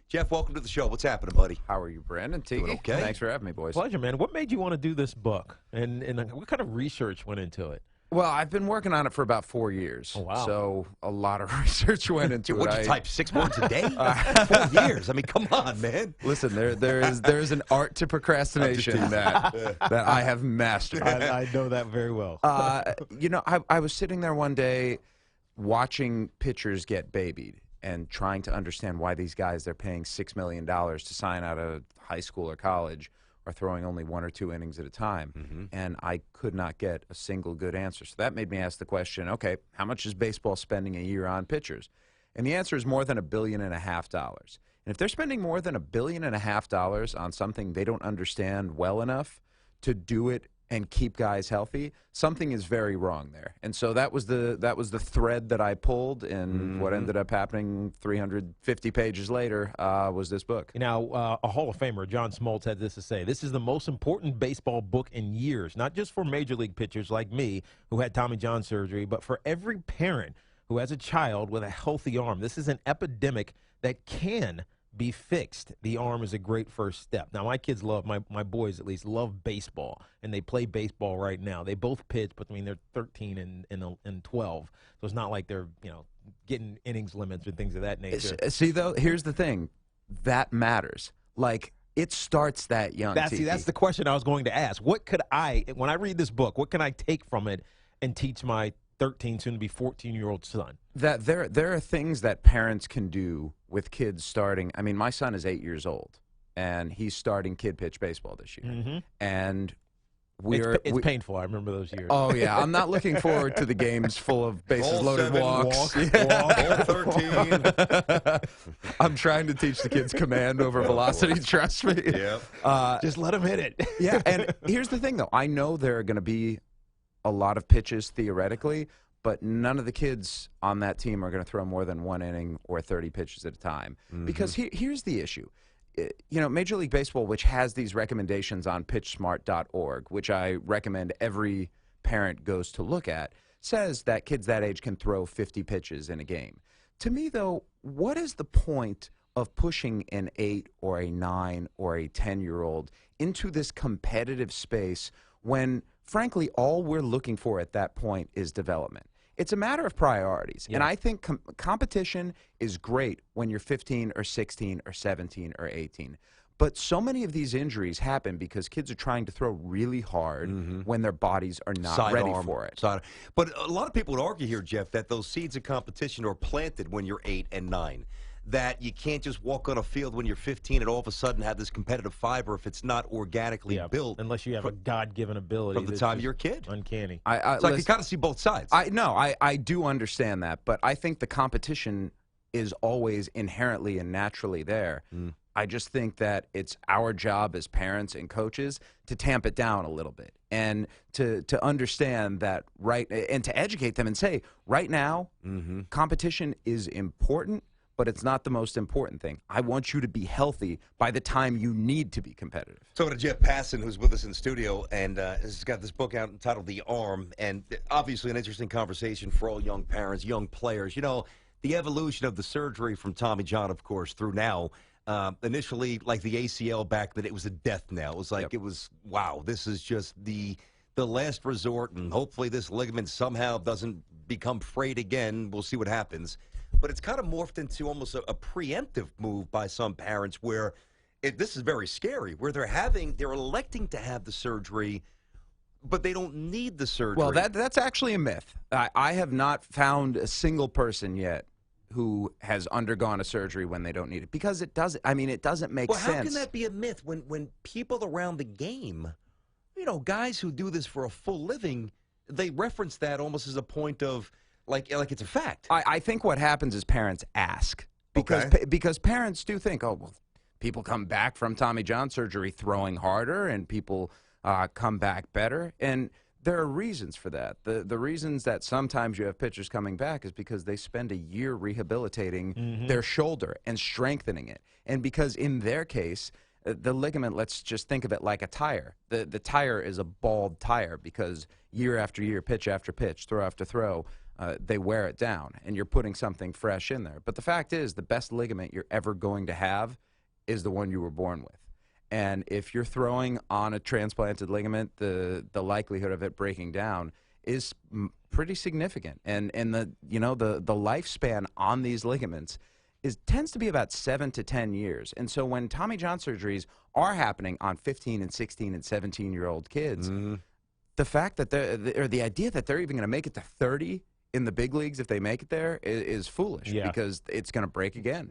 Jeff, welcome to the show. What's happening, buddy? How are you, Brandon? Tiki? Doing okay. Thanks for having me, boys. Pleasure, man. What made you want to do this book, and what kind of research went into it? Well, I've been working on it for about 4 years. Oh, wow. So a lot of research went into it. What'd you type, 6 words a day? 4 years. I mean, come on, man. Listen, there is an art to procrastination that I have mastered. I know that very well. I was sitting there one day watching pitchers get babied and trying to understand why these guys they're paying $6 million to sign out of high school or college are throwing only 1 or 2 innings at a time. And I could not get a single good answer. So that made me ask the question, okay, how much is baseball spending a year on pitchers? And the answer is more than $1.5 billion. And if they're spending more than $1.5 billion on something they don't understand well enough to do it and keep guys healthy, something is very wrong there. And so that was the thread that I pulled, and what ended up happening 350 pages later was this book. Now, a Hall of Famer, John Smoltz, had this to say: "This is the most important baseball book in years, not just for major league pitchers like me who had Tommy John surgery, but for every parent who has a child with a healthy arm. This is an epidemic that can be fixed. The arm is a great first step." Now, my kids love, my boys at least, love baseball, and they play baseball right now. They both pitch between they're 13 and 12, so it's not like they're, getting innings limits and things of that nature. See, though, here's the thing. That matters. Like, it starts that young. That's the question I was going to ask. What could when I read this book, what can I take from it and teach my 13, soon to be 14-year-old son? That there are things that parents can do with kids starting. I mean, my son is 8 years old, and he's starting kid pitch baseball this year. And it's painful. I remember those years. Oh yeah, I'm not looking forward to the games full of bases loaded walks. All 13. I'm trying to teach the kids command over velocity. Trust me. Yep. Just let them hit it. Yeah, and here's the thing, though. I know there are going to be a lot of pitches theoretically, but none of the kids on that team are going to throw more than 1 inning or 30 pitches at a time. Because here's the issue. Major League Baseball, which has these recommendations on pitchsmart.org, which I recommend every parent goes to look at, says that kids that age can throw 50 pitches in a game. To me, though, what is the point of pushing an 8 or a 9 or a 10-year-old into this competitive space when, frankly, all we're looking for at that point is development? It's a matter of priorities. Yeah. And I think competition is great when you're 15 or 16 or 17 or 18. But so many of these injuries happen because kids are trying to throw really hard when their bodies are not ready for it. But a lot of people would argue here, Jeff, that those seeds of competition are planted when you're 8 and 9. That you can't just walk on a field when you're 15 and all of a sudden have this competitive fiber if it's not organically built. Unless you have a God-given ability. From the time you're a kid. Uncanny. So I can kind of see both sides. I do understand that, but I think the competition is always inherently and naturally there. I just think that it's our job as parents and coaches to tamp it down a little bit and to understand that and to educate them and say, right now, competition is important, but it's not the most important thing. I want you to be healthy by the time you need to be competitive. So to Jeff Passan, who's with us in the studio, and has got this book out entitled The Arm, and obviously an interesting conversation for all young parents, young players. The evolution of the surgery from Tommy John, of course, through now. Initially, like the ACL back then, it was a death knell. It was like, It was, wow, this is just the last resort, and hopefully this ligament somehow doesn't become frayed again. We'll see what happens. But it's kind of morphed into almost a preemptive move by some parents where this is very scary, where they're electing to have the surgery, but they don't need the surgery. Well, that's actually a myth. I have not found a single person yet who has undergone a surgery when they don't need it, because it doesn't make sense. Well, how can that be a myth when people around the game, guys who do this for a full living, they reference that almost as a point of, like it's a fact. I think what happens is parents ask. Because parents do think, oh, well, people come back from Tommy John surgery throwing harder and people come back better. And there are reasons for that. The reasons that sometimes you have pitchers coming back is because they spend a year rehabilitating their shoulder and strengthening it. And because in their case, the ligament, let's just think of it like a tire. The tire is a bald tire because year after year, pitch after pitch, throw after throw, they wear it down, and you're putting something fresh in there. But the fact is, the best ligament you're ever going to have is the one you were born with. And if you're throwing on a transplanted ligament, the likelihood of it breaking down is pretty significant. And the lifespan on these ligaments tends to be about 7 to 10 years. And so when Tommy John surgeries are happening on 15 and 16 and 17-year-old kids, the fact that the idea that they're even going to make it to 30 in the big leagues if they make it there is foolish, because it's going to break again.